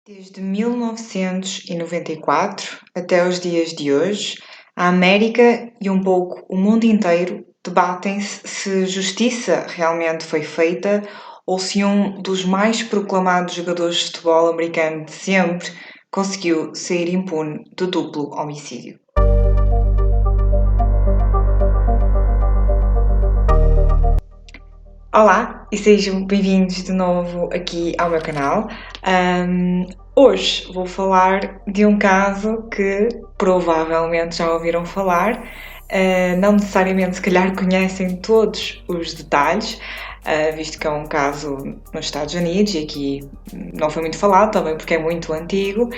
Desde 1994 até os dias de hoje, a América e um pouco o mundo inteiro debatem-se se justiça realmente foi feita ou se um dos mais proclamados jogadores de futebol americano de sempre conseguiu sair impune do duplo homicídio. Olá e sejam bem-vindos de novo aqui ao meu canal. Hoje vou falar de um caso que provavelmente já ouviram falar, não necessariamente se calhar conhecem todos os detalhes, visto que é um caso nos Estados Unidos e aqui não foi muito falado também porque é muito antigo.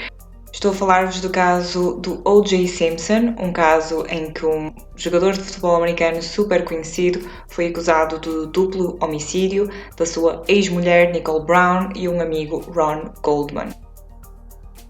Estou a falar-vos do caso do O.J. Simpson, um caso em que um jogador de futebol americano super conhecido foi acusado de duplo homicídio da sua ex-mulher Nicole Brown e um amigo Ron Goldman.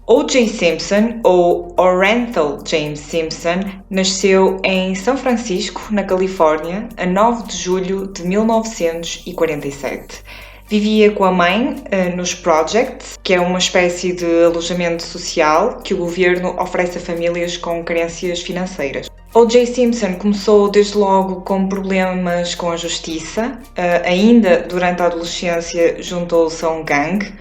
O.J. Simpson, ou Orenthal James Simpson, nasceu em São Francisco, na Califórnia, a 9 de julho de 1947. Vivia com a mãe nos Projects, que é uma espécie de alojamento social que o governo oferece a famílias com carências financeiras. O.J. Simpson começou desde logo com problemas com a justiça. Ainda durante a adolescência juntou-se a um gangue,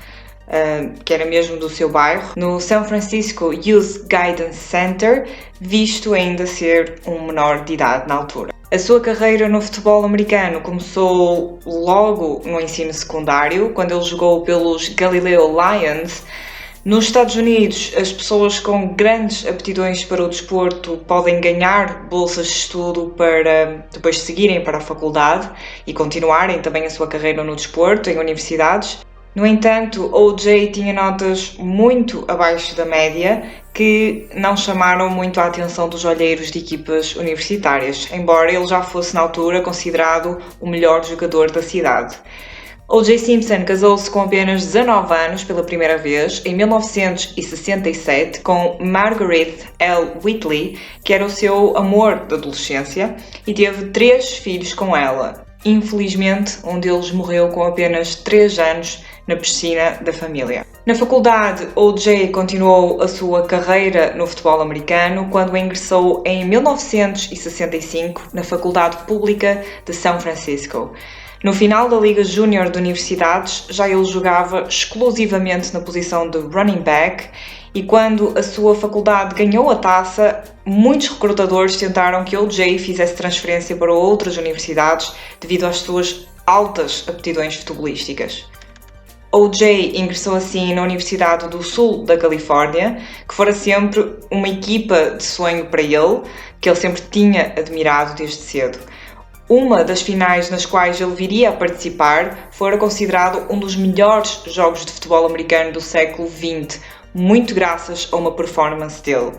que era mesmo do seu bairro, no San Francisco Youth Guidance Center, visto ainda ser um menor de idade na altura. A sua carreira no futebol americano começou logo no ensino secundário, quando ele jogou pelos Galileo Lions. Nos Estados Unidos, as pessoas com grandes aptidões para o desporto podem ganhar bolsas de estudo para depois seguirem para a faculdade e continuarem também a sua carreira no desporto em universidades. No entanto, O.J. tinha notas muito abaixo da média que não chamaram muito a atenção dos olheiros de equipas universitárias, embora ele já fosse na altura considerado o melhor jogador da cidade. O.J. Simpson casou-se com apenas 19 anos pela primeira vez, em 1967, com Margaret L. Whitley, que era o seu amor da adolescência, e teve 3 filhos com ela. Infelizmente, um deles morreu com apenas 3 anos na piscina da família. Na faculdade, O.J. continuou a sua carreira no futebol americano quando ingressou em 1965 na Faculdade Pública de São Francisco. No final da Liga Júnior de Universidades, já ele jogava exclusivamente na posição de running back, e quando a sua faculdade ganhou a taça, muitos recrutadores tentaram que O.J. fizesse transferência para outras universidades devido às suas altas aptidões futebolísticas. O.J. ingressou assim na Universidade do Sul da Califórnia, que fora sempre uma equipa de sonho para ele, que ele sempre tinha admirado desde cedo. Uma das finais nas quais ele viria a participar fora considerado um dos melhores jogos de futebol americano do século XX, muito graças a uma performance dele.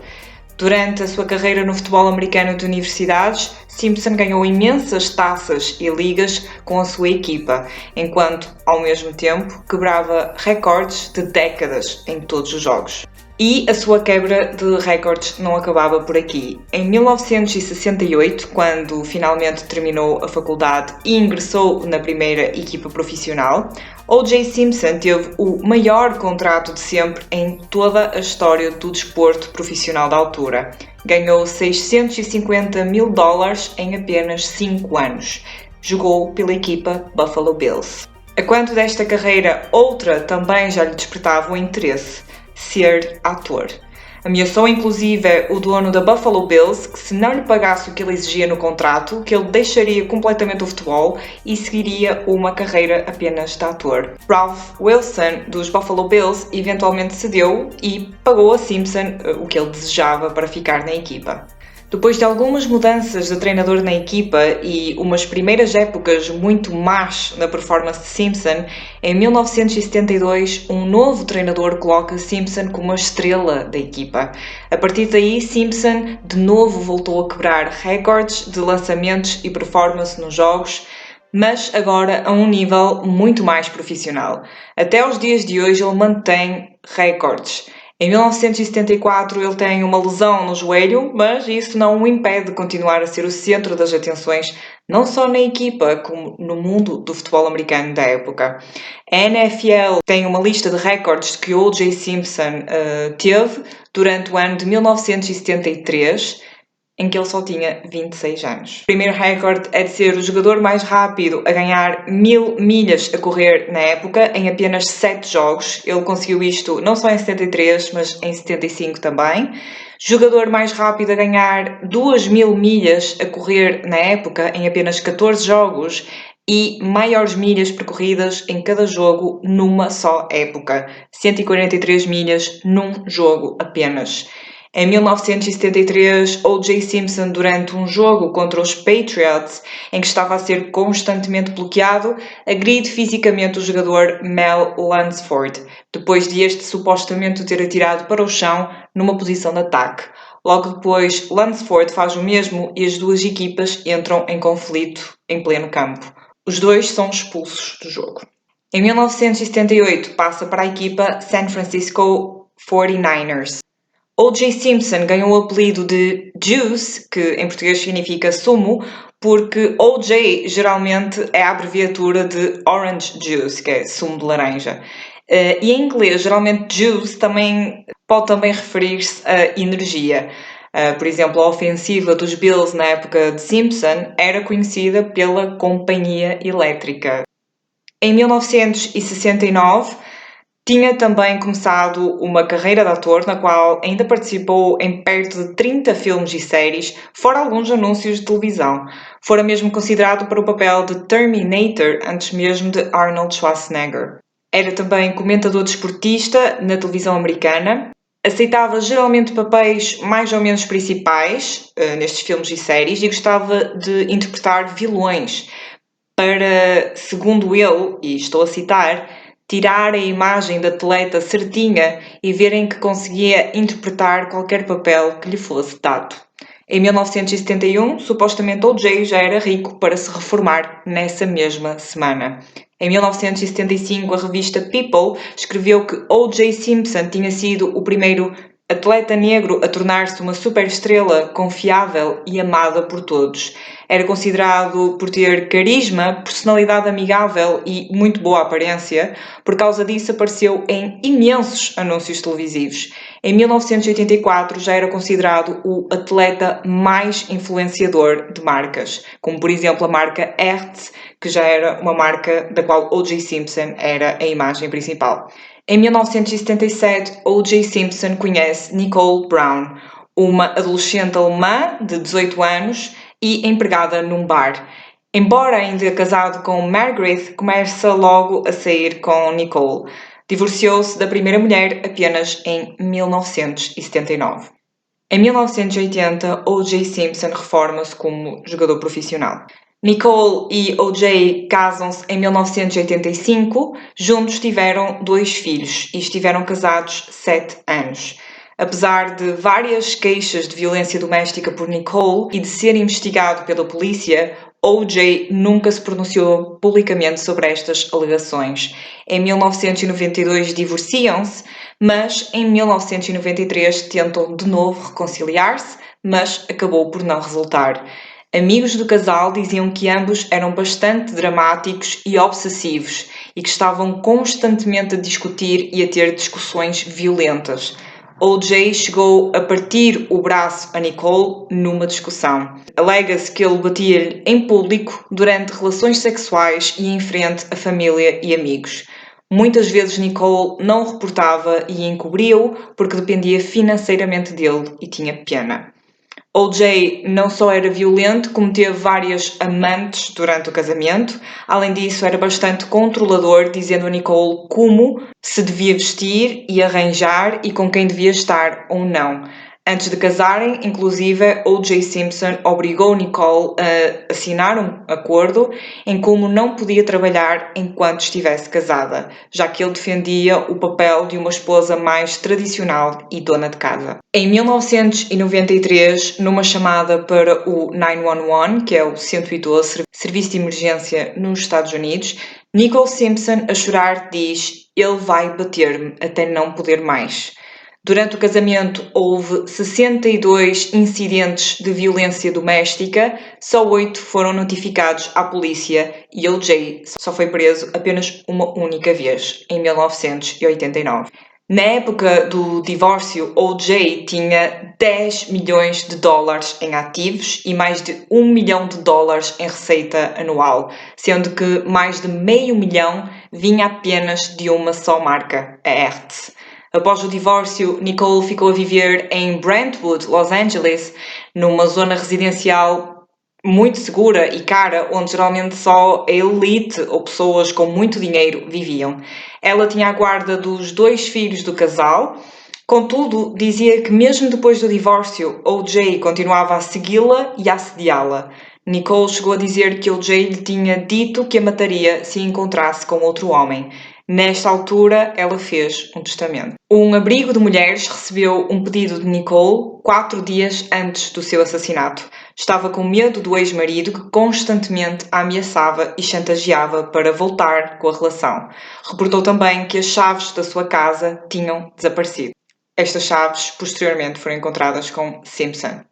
Durante a sua carreira no futebol americano de universidades, Simpson ganhou imensas taças e ligas com a sua equipa, enquanto, ao mesmo tempo, quebrava recordes de décadas em todos os jogos. E a sua quebra de recordes não acabava por aqui. Em 1968, quando finalmente terminou a faculdade e ingressou na primeira equipa profissional, O.J. Simpson teve o maior contrato de sempre em toda a história do desporto profissional da altura. Ganhou $650 mil em apenas 5 anos. Jogou pela equipa Buffalo Bills. A quanto desta carreira, outra também já lhe despertava o interesse: ser ator. Ameaçou inclusive o dono da Buffalo Bills que, se não lhe pagasse o que ele exigia no contrato, que ele deixaria completamente o futebol e seguiria uma carreira apenas de ator. Ralph Wilson, dos Buffalo Bills, eventualmente cedeu e pagou a Simpson o que ele desejava para ficar na equipa. Depois de algumas mudanças de treinador na equipa e umas primeiras épocas muito más na performance de Simpson, em 1972 um novo treinador coloca Simpson como a estrela da equipa. A partir daí, Simpson de novo voltou a quebrar recordes de lançamentos e performance nos jogos, mas agora a um nível muito mais profissional. Até aos dias de hoje ele mantém recordes. Em 1974 ele tem uma lesão no joelho, mas isso não o impede de continuar a ser o centro das atenções não só na equipa, como no mundo do futebol americano da época. A NFL tem uma lista de recordes que O.J. Simpson teve durante o ano de 1973, em que ele só tinha 26 anos. O primeiro recorde é de ser o jogador mais rápido a ganhar 1000 milhas a correr na época, em apenas 7 jogos. Ele conseguiu isto não só em 73, mas em 75 também. Jogador mais rápido a ganhar 2000 milhas a correr na época, em apenas 14 jogos. E maiores milhas percorridas em cada jogo numa só época. 143 milhas num jogo apenas. Em 1973, O.J. Simpson, durante um jogo contra os Patriots, em que estava a ser constantemente bloqueado, agride fisicamente o jogador Mel Lunsford, depois de este supostamente o ter atirado para o chão numa posição de ataque. Logo depois, Lunsford faz o mesmo e as duas equipas entram em conflito em pleno campo. Os dois são expulsos do jogo. Em 1978, passa para a equipa San Francisco 49ers. O.J. Simpson ganhou o apelido de Juice, que em português significa sumo, porque O.J. geralmente é a abreviatura de Orange Juice, que é sumo de laranja. E em inglês, geralmente Juice pode também referir-se a energia. Por exemplo, a ofensiva dos Bills na época de Simpson era conhecida pela companhia elétrica. Em 1969, tinha também começado uma carreira de ator na qual ainda participou em perto de 30 filmes e séries, fora alguns anúncios de televisão. Fora mesmo considerado para o papel de Terminator antes mesmo de Arnold Schwarzenegger. Era também comentador desportista na televisão americana. Aceitava geralmente papéis mais ou menos principais nestes filmes e séries e gostava de interpretar vilões para, segundo ele, e estou a citar, tirar a imagem da atleta certinha e verem que conseguia interpretar qualquer papel que lhe fosse dado. Em 1971, supostamente O.J. já era rico para se reformar nessa mesma semana. Em 1975, a revista People escreveu que O.J. Simpson tinha sido o primeiro atleta negro a tornar-se uma superestrela confiável e amada por todos. Era considerado por ter carisma, personalidade amigável e muito boa aparência. Por causa disso, apareceu em imensos anúncios televisivos. Em 1984, já era considerado o atleta mais influenciador de marcas, como por exemplo a marca Hertz, que já era uma marca da qual O.J. Simpson era a imagem principal. Em 1977, O.J. Simpson conhece Nicole Brown, uma adolescente alemã de 18 anos e empregada num bar. Embora ainda casado com Margaret, começa logo a sair com Nicole. Divorciou-se da primeira mulher apenas em 1979. Em 1980, O.J. Simpson reforma-se como jogador profissional. Nicole e O.J. casam-se em 1985, juntos tiveram 2 filhos e estiveram casados 7 anos. Apesar de várias queixas de violência doméstica por Nicole e de ser investigado pela polícia, O.J. nunca se pronunciou publicamente sobre estas alegações. Em 1992 divorciam-se, mas em 1993 tentam de novo reconciliar-se, mas acabou por não resultar. Amigos do casal diziam que ambos eram bastante dramáticos e obsessivos e que estavam constantemente a discutir e a ter discussões violentas. O.J. chegou a partir o braço a Nicole numa discussão. Alega-se que ele batia-lhe em público durante relações sexuais e em frente a família e amigos. Muitas vezes Nicole não o reportava e encobriu porque dependia financeiramente dele e tinha pena. O.J. não só era violento, como teve várias amantes durante o casamento. Além disso, era bastante controlador, dizendo a Nicole como se devia vestir e arranjar e com quem devia estar ou não. Antes de casarem, inclusive, O.J. Simpson obrigou Nicole a assinar um acordo em como não podia trabalhar enquanto estivesse casada, já que ele defendia o papel de uma esposa mais tradicional e dona de casa. Em 1993, numa chamada para o 911, que é o 112, Serviço de Emergência nos Estados Unidos, Nicole Simpson, a chorar, diz: "Ele vai bater-me até não poder mais." Durante o casamento houve 62 incidentes de violência doméstica, só 8 foram notificados à polícia e O.J. só foi preso apenas uma única vez, em 1989. Na época do divórcio, O.J. tinha 10 milhões de dólares em ativos e mais de 1 milhão de dólares em receita anual, sendo que mais de meio milhão vinha apenas de uma só marca, a Hertz. Após o divórcio, Nicole ficou a viver em Brentwood, Los Angeles, numa zona residencial muito segura e cara, onde geralmente só a elite ou pessoas com muito dinheiro viviam. Ela tinha a guarda dos 2 filhos do casal, contudo, dizia que mesmo depois do divórcio, O.J. continuava a segui-la e a assediá-la. Nicole chegou a dizer que O.J. lhe tinha dito que a mataria se a encontrasse com outro homem. Nesta altura, ela fez um testamento. Um abrigo de mulheres recebeu um pedido de Nicole 4 dias antes do seu assassinato. Estava com medo do ex-marido que constantemente a ameaçava e chantageava para voltar com a relação. Reportou também que as chaves da sua casa tinham desaparecido. Estas chaves posteriormente foram encontradas com Simpson.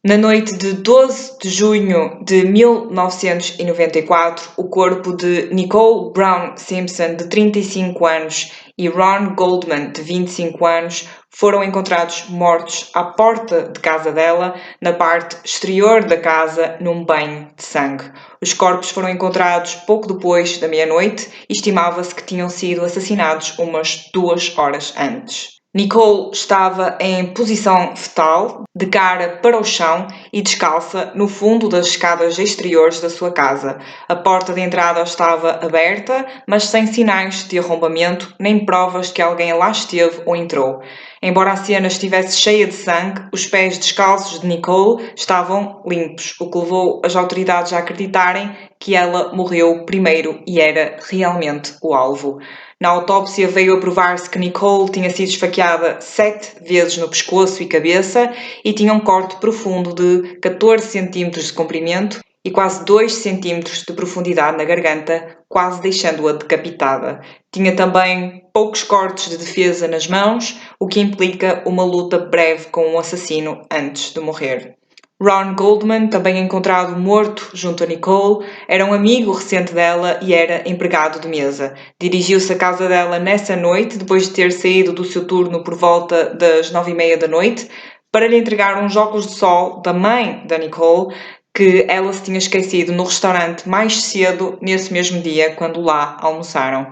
Na noite de 12 de junho de 1994, o corpo de Nicole Brown Simpson, de 35 anos, e Ron Goldman, de 25 anos, foram encontrados mortos à porta de casa dela, na parte exterior da casa, num banho de sangue. Os corpos foram encontrados pouco depois da meia-noite e estimava-se que tinham sido assassinados umas 2 horas antes. Nicole estava em posição fetal, de cara para o chão e descalça no fundo das escadas exteriores da sua casa. A porta de entrada estava aberta, mas sem sinais de arrombamento nem provas que alguém lá esteve ou entrou. Embora a cena estivesse cheia de sangue, os pés descalços de Nicole estavam limpos, o que levou as autoridades a acreditarem que ela morreu primeiro e era realmente o alvo. Na autópsia veio a provar-se que Nicole tinha sido esfaqueada 7 vezes no pescoço e cabeça e tinha um corte profundo de 14 cm de comprimento e quase 2 cm de profundidade na garganta, quase deixando-a decapitada. Tinha também poucos cortes de defesa nas mãos, o que implica uma luta breve com um assassino antes de morrer. Ron Goldman, também encontrado morto junto a Nicole, era um amigo recente dela e era empregado de mesa. Dirigiu-se à casa dela nessa noite, depois de ter saído do seu turno por volta das 9h30 da noite, para lhe entregar uns óculos de sol da mãe da Nicole, que ela se tinha esquecido no restaurante mais cedo nesse mesmo dia, quando lá almoçaram.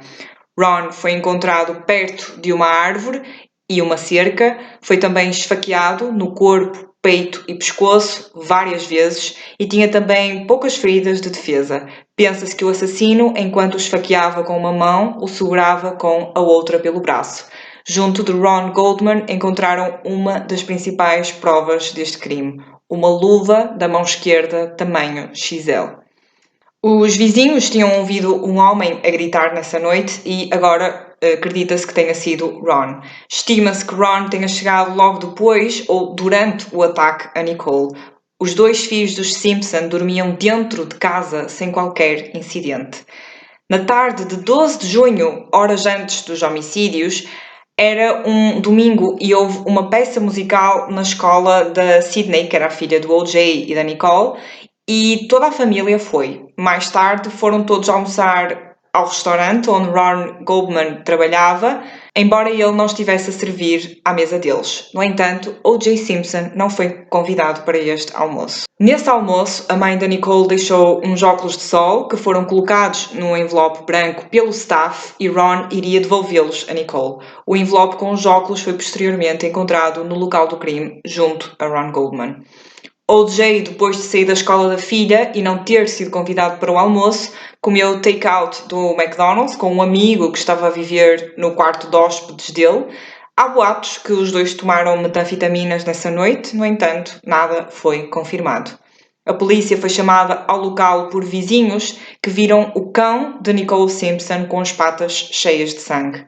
Ron foi encontrado perto de uma árvore e uma cerca, foi também esfaqueado no corpo, peito e pescoço várias vezes e tinha também poucas feridas de defesa. Pensa-se que o assassino, enquanto o esfaqueava com uma mão, o segurava com a outra pelo braço. Junto de Ron Goldman encontraram uma das principais provas deste crime, uma luva da mão esquerda tamanho XL. Os vizinhos tinham ouvido um homem a gritar nessa noite e agora acredita-se que tenha sido Ron. Estima-se que Ron tenha chegado logo depois ou durante o ataque a Nicole. Os 2 filhos dos Simpson dormiam dentro de casa sem qualquer incidente. Na tarde de 12 de junho, horas antes dos homicídios, era um domingo e houve uma peça musical na escola da Sydney, que era a filha do O.J. e da Nicole, e toda a família foi. Mais tarde foram todos almoçar ao restaurante onde Ron Goldman trabalhava, embora ele não estivesse a servir à mesa deles. No entanto, O.J. Simpson não foi convidado para este almoço. Nesse almoço, a mãe da Nicole deixou uns óculos de sol que foram colocados num envelope branco pelo staff e Ron iria devolvê-los a Nicole. O envelope com os óculos foi posteriormente encontrado no local do crime, junto a Ron Goldman. O.J., depois de sair da escola da filha e não ter sido convidado para o almoço, comeu take-out do McDonald's com um amigo que estava a viver no quarto de hóspedes dele. Há boatos que os dois tomaram metanfetaminas nessa noite, no entanto, nada foi confirmado. A polícia foi chamada ao local por vizinhos que viram o cão de Nicole Simpson com as patas cheias de sangue.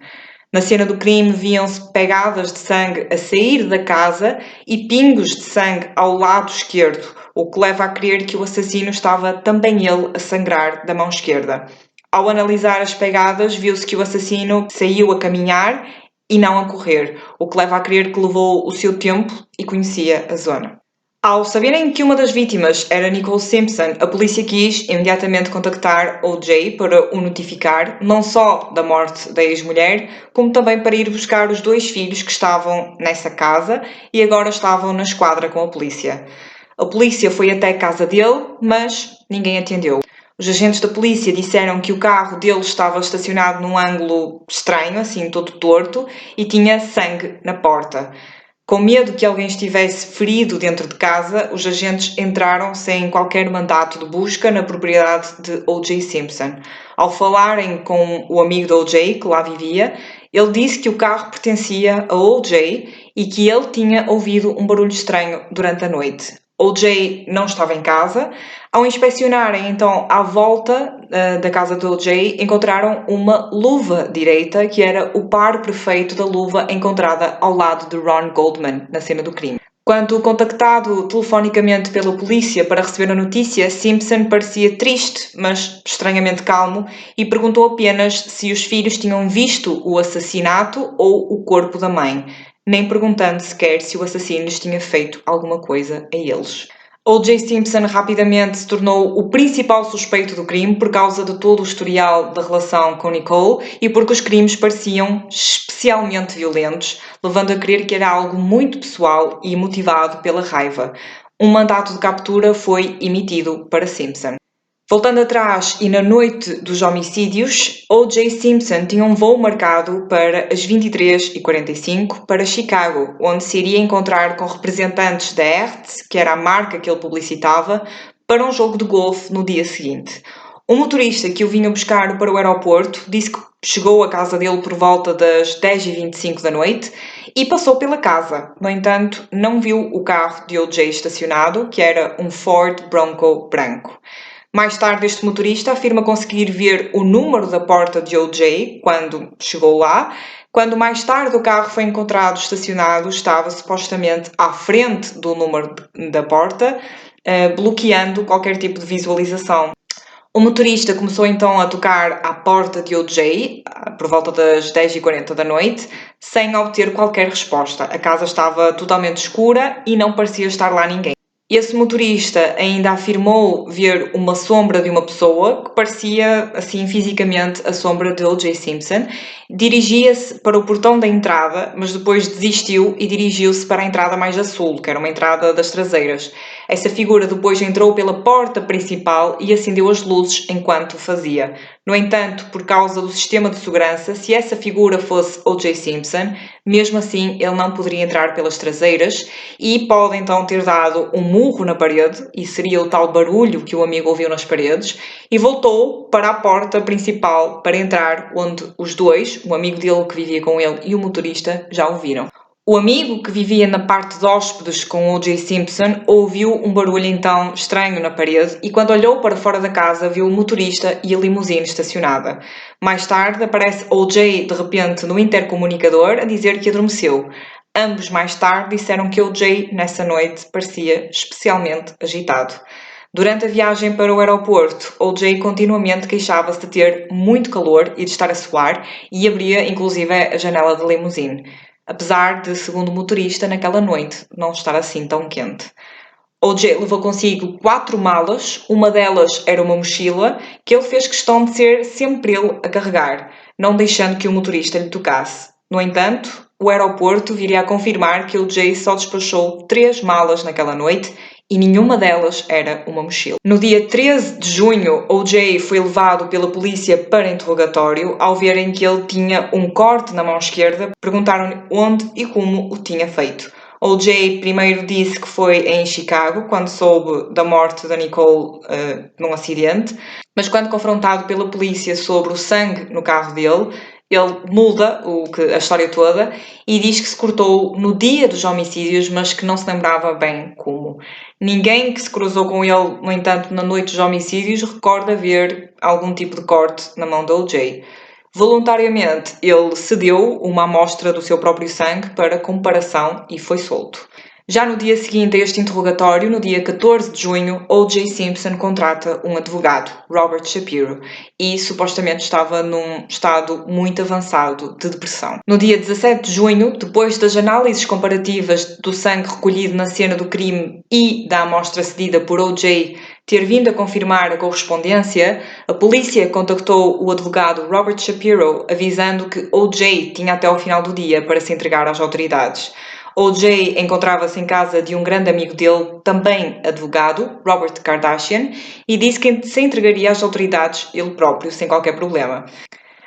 Na cena do crime viam-se pegadas de sangue a sair da casa e pingos de sangue ao lado esquerdo, o que leva a crer que o assassino estava também ele a sangrar da mão esquerda. Ao analisar as pegadas, viu-se que o assassino saiu a caminhar e não a correr, o que leva a crer que levou o seu tempo e conhecia a zona. Ao saberem que uma das vítimas era Nicole Simpson, a polícia quis imediatamente contactar O.J. para o notificar, não só da morte da ex-mulher, como também para ir buscar os 2 filhos que estavam nessa casa e agora estavam na esquadra com a polícia. A polícia foi até a casa dele, mas ninguém atendeu. Os agentes da polícia disseram que o carro dele estava estacionado num ângulo estranho, assim todo torto, e tinha sangue na porta. Com medo que alguém estivesse ferido dentro de casa, os agentes entraram sem qualquer mandato de busca na propriedade de O.J. Simpson. Ao falarem com o amigo de O.J., que lá vivia, ele disse que o carro pertencia a O.J. e que ele tinha ouvido um barulho estranho durante a noite. O.J. não estava em casa. Ao inspecionarem então à volta da casa de O.J., encontraram uma luva direita que era o par perfeito da luva encontrada ao lado de Ron Goldman na cena do crime. Quando contactado telefonicamente pela polícia para receber a notícia, Simpson parecia triste, mas estranhamente calmo, e perguntou apenas se os filhos tinham visto o assassinato ou o corpo da mãe, nem perguntando sequer se o assassino lhes tinha feito alguma coisa a eles. O.J. Simpson rapidamente se tornou o principal suspeito do crime por causa de todo o historial da relação com Nicole e porque os crimes pareciam especialmente violentos, levando a crer que era algo muito pessoal e motivado pela raiva. Um mandato de captura foi emitido para Simpson. Voltando atrás e na noite dos homicídios, O.J. Simpson tinha um voo marcado para as 23h45 para Chicago, onde se iria encontrar com representantes da Hertz, que era a marca que ele publicitava, para um jogo de golfe no dia seguinte. O motorista que o vinha buscar para o aeroporto disse que chegou à casa dele por volta das 10h25 da noite e passou pela casa. No entanto, não viu o carro de O.J. estacionado, que era um Ford Bronco branco. Mais tarde, este motorista afirma conseguir ver o número da porta de O.J. quando chegou lá. Quando mais tarde o carro foi encontrado estacionado, estava supostamente à frente do número da porta, bloqueando qualquer tipo de visualização. O motorista começou então a tocar à porta de O.J. por volta das 10h40 da noite, sem obter qualquer resposta. A casa estava totalmente escura e não parecia estar lá ninguém. Esse motorista ainda afirmou ver uma sombra de uma pessoa que parecia, assim, fisicamente a sombra de O.J. Simpson. Dirigia-se para o portão da entrada, mas depois desistiu e dirigiu-se para a entrada mais a sul, que era uma entrada das traseiras. Essa figura depois entrou pela porta principal e acendeu as luzes enquanto o fazia. No entanto, por causa do sistema de segurança, se essa figura fosse O.J. Simpson, mesmo assim ele não poderia entrar pelas traseiras e pode então ter dado um murro na parede, e seria o tal barulho que o amigo ouviu nas paredes, e voltou para a porta principal para entrar, onde os dois, o amigo dele que vivia com ele e o motorista, já o viram. O amigo, que vivia na parte de hóspedes com O.J. Simpson, ouviu um barulho então estranho na parede e quando olhou para fora da casa viu o motorista e a limusine estacionada. Mais tarde aparece O.J. de repente no intercomunicador a dizer que adormeceu. Ambos mais tarde disseram que O.J. nessa noite parecia especialmente agitado. Durante a viagem para o aeroporto, O.J. continuamente queixava-se de ter muito calor e de estar a suar e abria inclusive a janela da limusine. Apesar de, segundo o motorista, naquela noite não estar assim tão quente. O.J. levou consigo 4 malas, uma delas era uma mochila, que ele fez questão de ser sempre ele a carregar, não deixando que o motorista lhe tocasse. No entanto, o aeroporto viria a confirmar que O.J. só despachou 3 malas naquela noite e nenhuma delas era uma mochila. No dia 13 de junho, O.J. foi levado pela polícia para interrogatório. Ao verem que ele tinha um corte na mão esquerda, perguntaram-lhe onde e como o tinha feito. O.J. primeiro disse que foi em Chicago, quando soube da morte da Nicole num acidente, mas quando confrontado pela polícia sobre o sangue no carro dele, ele muda a história toda e diz que se cortou no dia dos homicídios, mas que não se lembrava bem como. Ninguém que se cruzou com ele, no entanto, na noite dos homicídios, recorda ver algum tipo de corte na mão de O.J. Voluntariamente, ele cedeu uma amostra do seu próprio sangue para comparação e foi solto. Já no dia seguinte a este interrogatório, no dia 14 de junho, O.J. Simpson contrata um advogado, Robert Shapiro, e supostamente estava num estado muito avançado de depressão. No dia 17 de junho, depois das análises comparativas do sangue recolhido na cena do crime e da amostra cedida por O.J. ter vindo a confirmar a correspondência, a polícia contactou o advogado Robert Shapiro, avisando que O.J. tinha até ao final do dia para se entregar às autoridades. O.J. encontrava-se em casa de um grande amigo dele, também advogado, Robert Kardashian, e disse que se entregaria às autoridades ele próprio, sem qualquer problema.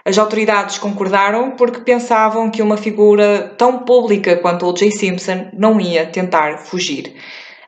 As autoridades concordaram porque pensavam que uma figura tão pública quanto O.J. Simpson não ia tentar fugir.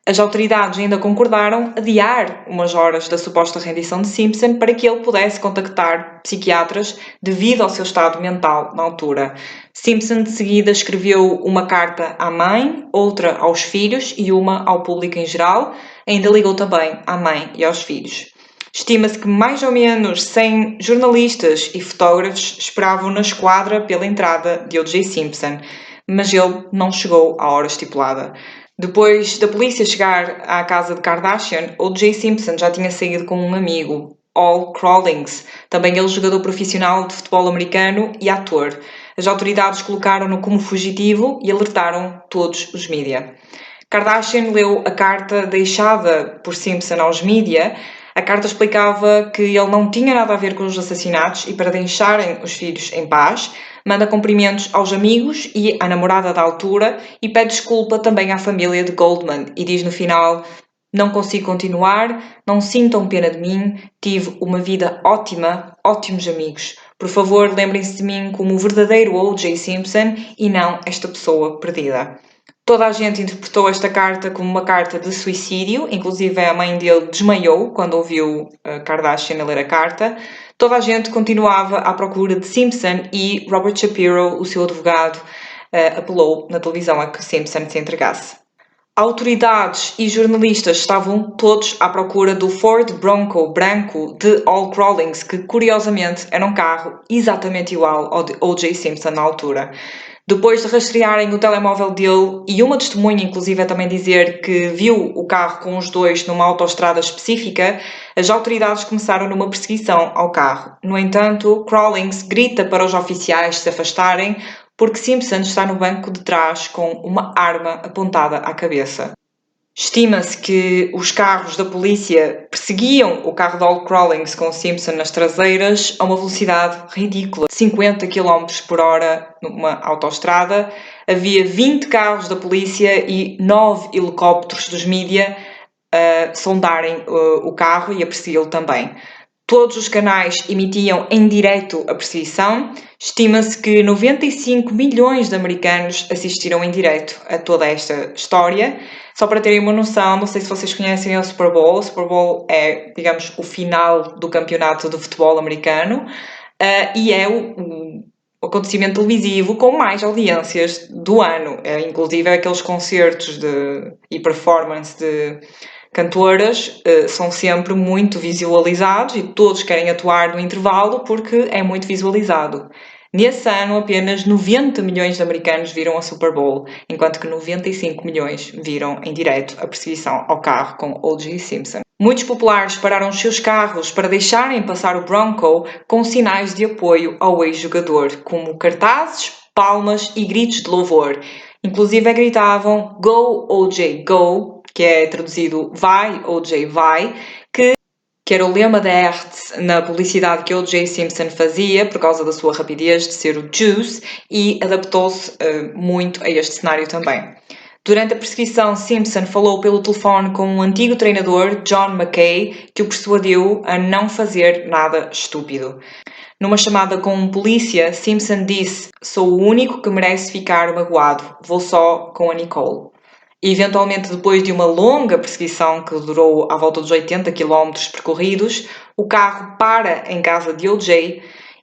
As autoridades ainda concordaram adiar umas horas da suposta rendição de Simpson para que ele pudesse contactar psiquiatras devido ao seu estado mental na altura. Simpson de seguida escreveu uma carta à mãe, outra aos filhos e uma ao público em geral. Ainda ligou também à mãe e aos filhos. Estima-se que mais ou menos 100 jornalistas e fotógrafos esperavam na esquadra pela entrada de O.J. Simpson, mas ele não chegou à hora estipulada. Depois da polícia chegar à casa de Kardashian, O.J. Simpson já tinha saído com um amigo, Al Crawlings, também ele jogador profissional de futebol americano e ator. As autoridades colocaram-no como fugitivo e alertaram todos os mídia. Kardashian leu a carta deixada por Simpson aos mídia. A carta explicava que ele não tinha nada a ver com os assassinatos e para deixarem os filhos em paz, manda cumprimentos aos amigos e à namorada da altura e pede desculpa também à família de Goldman e diz no final: "Não consigo continuar, não sintam pena de mim, tive uma vida ótima, ótimos amigos. Por favor, lembrem-se de mim como o verdadeiro O.J. Simpson e não esta pessoa perdida." Toda a gente interpretou esta carta como uma carta de suicídio, inclusive a mãe dele desmaiou quando ouviu Kardashian a ler a carta. Toda a gente continuava à procura de Simpson e Robert Shapiro, o seu advogado, apelou na televisão a que Simpson se entregasse. Autoridades e jornalistas estavam todos à procura do Ford Bronco branco de Al Crawlings, que curiosamente era um carro exatamente igual ao de O.J. Simpson na altura. Depois de rastrearem o telemóvel dele e uma testemunha inclusive também dizer que viu o carro com os dois numa autoestrada específica, as autoridades começaram numa perseguição ao carro. No entanto, Crawlings grita para os oficiais se afastarem porque Simpson está no banco de trás com uma arma apontada à cabeça. Estima-se que os carros da polícia perseguiam o carro de Al Crawlings com Simpson nas traseiras a uma velocidade ridícula, de 50 km por hora numa autoestrada. Havia 20 carros da polícia e 9 helicópteros dos mídia a sondarem o carro e a persegui-lo também. Todos os canais emitiam em direto a perseguição. Estima-se que 95 milhões de americanos assistiram em direto a toda esta história. Só para terem uma noção, não sei se vocês conhecem o Super Bowl. O Super Bowl é, digamos, o final do campeonato de futebol americano e é o acontecimento televisivo com mais audiências do ano. Inclusive aqueles concertos e performance de cantoras são sempre muito visualizados e todos querem atuar no intervalo porque é muito visualizado. Nesse ano, apenas 90 milhões de americanos viram a Super Bowl, enquanto que 95 milhões viram em direto a perseguição ao carro com O.J. Simpson. Muitos populares pararam os seus carros para deixarem passar o Bronco com sinais de apoio ao ex-jogador, como cartazes, palmas e gritos de louvor. Inclusive gritavam "Go, O.J., go!", que é traduzido "Vai, O.J., vai!", que era o lema da Hertz na publicidade que O.J. Simpson fazia por causa da sua rapidez de ser o Juice e adaptou-se muito a este cenário também. Durante a perseguição, Simpson falou pelo telefone com um antigo treinador, John McKay, que o persuadiu a não fazer nada estúpido. Numa chamada com um polícia, Simpson disse: "Sou o único que merece ficar magoado. Vou só com a Nicole." E, eventualmente, depois de uma longa perseguição que durou à volta dos 80 km percorridos, o carro para em casa de O.J.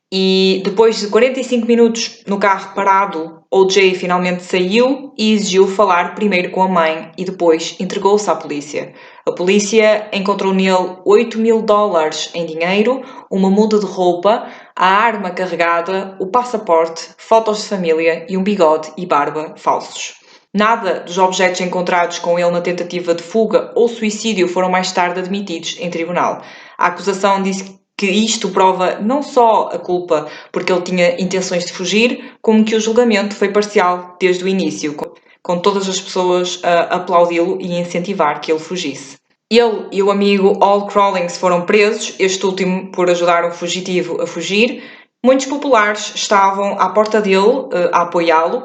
e, depois de 45 minutos no carro parado, O.J. finalmente saiu e exigiu falar primeiro com a mãe e depois entregou-se à polícia. A polícia encontrou nele $8.000 em dinheiro, uma muda de roupa, a arma carregada, o passaporte, fotos de família e um bigode e barba falsos. Nada dos objetos encontrados com ele na tentativa de fuga ou suicídio foram mais tarde admitidos em tribunal. A acusação disse que isto prova não só a culpa porque ele tinha intenções de fugir, como que o julgamento foi parcial desde o início, com todas as pessoas a aplaudi-lo e incentivar que ele fugisse. Ele e o amigo Al Crawlings foram presos, este último por ajudar um fugitivo a fugir. Muitos populares estavam à porta dele a apoiá-lo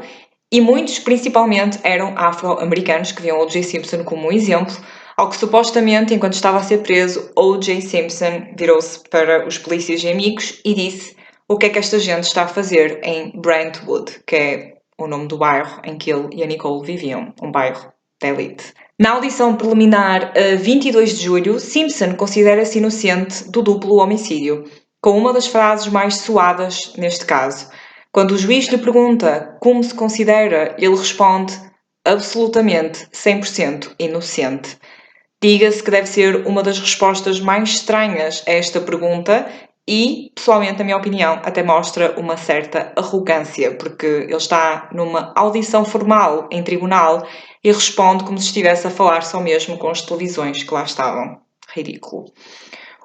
e muitos, principalmente, eram afro-americanos que viam O.J. Simpson como um exemplo, ao que supostamente, enquanto estava a ser preso, O.J. Simpson virou-se para os polícias e amigos e disse: o que é que esta gente está a fazer em Brentwood, que é o nome do bairro em que ele e a Nicole viviam, um bairro de elite. Na audição preliminar, a 22 de julho, Simpson considera-se inocente do duplo homicídio, com uma das frases mais soadas neste caso. Quando o juiz lhe pergunta como se considera, ele responde absolutamente 100% inocente. Diga-se que deve ser uma das respostas mais estranhas a esta pergunta e, pessoalmente, na minha opinião, até mostra uma certa arrogância, porque ele está numa audição formal em tribunal e responde como se estivesse a falar só mesmo com as televisões que lá estavam. Ridículo.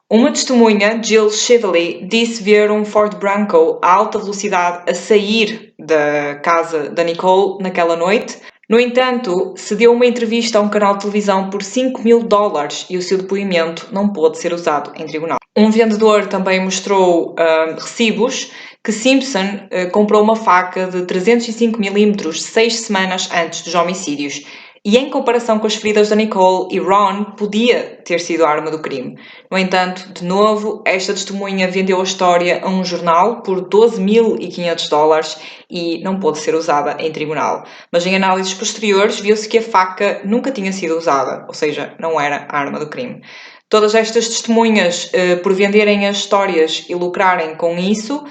Uma testemunha, Jill Shively, disse ver um Ford Bronco a alta velocidade a sair da casa da Nicole naquela noite. No entanto, se deu uma entrevista a um canal de televisão por $5.000 e o seu depoimento não pôde ser usado em tribunal. Um vendedor também mostrou recibos que Simpson comprou uma faca de 305mm 6 semanas antes dos homicídios e, em comparação com as feridas da Nicole e Ron, podia ter sido a arma do crime. No entanto, de novo, esta testemunha vendeu a história a um jornal por $12.500 e não pôde ser usada em tribunal. Mas em análises posteriores viu-se que a faca nunca tinha sido usada, ou seja, não era a arma do crime. Todas estas testemunhas, por venderem as histórias e lucrarem com isso,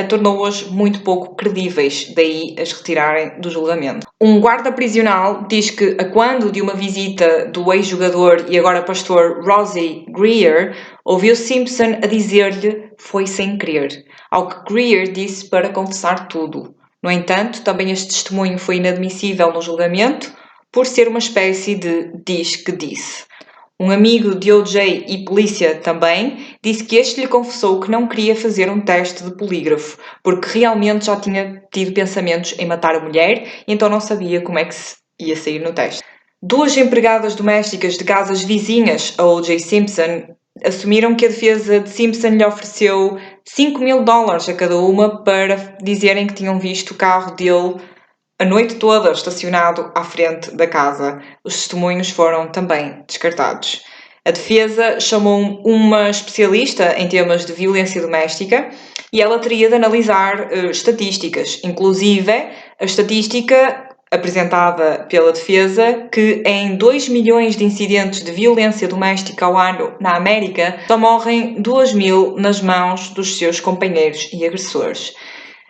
tornou-as muito pouco credíveis, daí as retirarem do julgamento. Um guarda prisional diz que, a quando de uma visita do ex-jogador e agora pastor Rosie Greer, ouviu Simpson a dizer-lhe foi sem querer, ao que Greer disse para confessar tudo. No entanto, também este testemunho foi inadmissível no julgamento por ser uma espécie de diz que disse. Um amigo de O.J. e polícia também disse que este lhe confessou que não queria fazer um teste de polígrafo, porque realmente já tinha tido pensamentos em matar a mulher e então não sabia como é que se ia sair no teste. Duas empregadas domésticas de casas vizinhas a O.J. Simpson assumiram que a defesa de Simpson lhe ofereceu $5.000 a cada uma para dizerem que tinham visto o carro dele a noite toda estacionado à frente da casa. Os testemunhos foram também descartados. A defesa chamou uma especialista em temas de violência doméstica e ela teria de analisar estatísticas, inclusive a estatística apresentada pela defesa que em 2 milhões de incidentes de violência doméstica ao ano na América só morrem 2.000 nas mãos dos seus companheiros e agressores.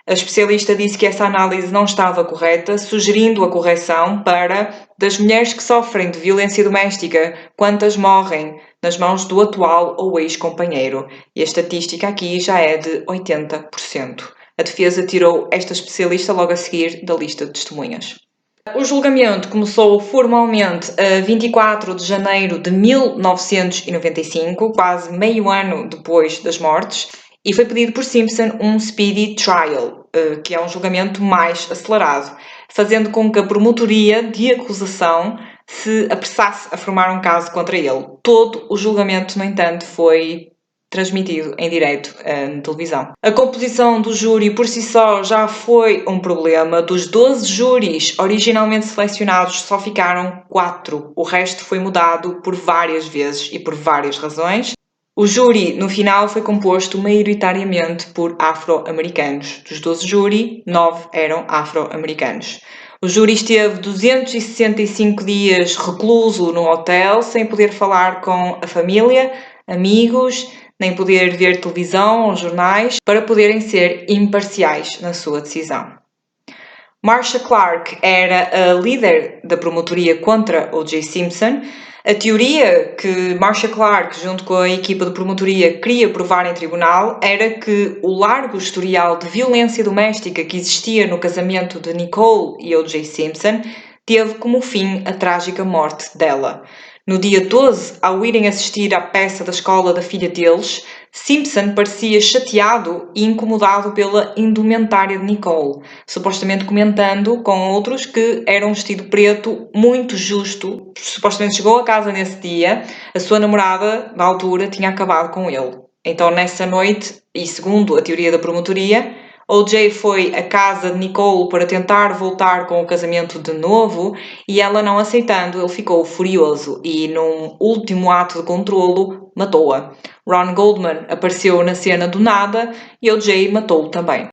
A especialista disse que essa análise não estava correta, sugerindo a correção para, das mulheres que sofrem de violência doméstica, quantas morrem nas mãos do atual ou ex-companheiro. E a estatística aqui já é de 80%. A defesa tirou esta especialista logo a seguir da lista de testemunhas. O julgamento começou formalmente a 24 de janeiro de 1995, quase meio ano depois das mortes, e foi pedido por Simpson um speedy trial, que é um julgamento mais acelerado, fazendo com que a promotoria de acusação se apressasse a formar um caso contra ele. Todo o julgamento, no entanto, foi transmitido em direto na televisão. A composição do júri por si só já foi um problema. Dos 12 júris originalmente selecionados, só ficaram 4. O resto foi mudado por várias vezes e por várias razões. O júri, no final, foi composto maioritariamente por afro-americanos. Dos 12 júri, 9 eram afro-americanos. O júri esteve 265 dias recluso no hotel, sem poder falar com a família, amigos, nem poder ver televisão ou jornais, para poderem ser imparciais na sua decisão. Marcia Clark era a líder da promotoria contra O.J. Simpson. A teoria que Marcia Clark, junto com a equipa de promotoria, queria provar em tribunal era que o largo historial de violência doméstica que existia no casamento de Nicole e O.J. Simpson teve como fim a trágica morte dela. No dia 12, ao irem assistir à peça da escola da filha deles, Simpson parecia chateado e incomodado pela indumentária de Nicole, supostamente comentando com outros que era um vestido preto muito justo. Supostamente chegou a casa nesse dia, a sua namorada, na altura, tinha acabado com ele. Então, nessa noite, e segundo a teoria da promotoria, O.J. foi à casa de Nicole para tentar voltar com o casamento de novo e ela não aceitando, ele ficou furioso e, num último ato de controlo, matou-a. Ron Goldman apareceu na cena do nada e O.J. matou-o também.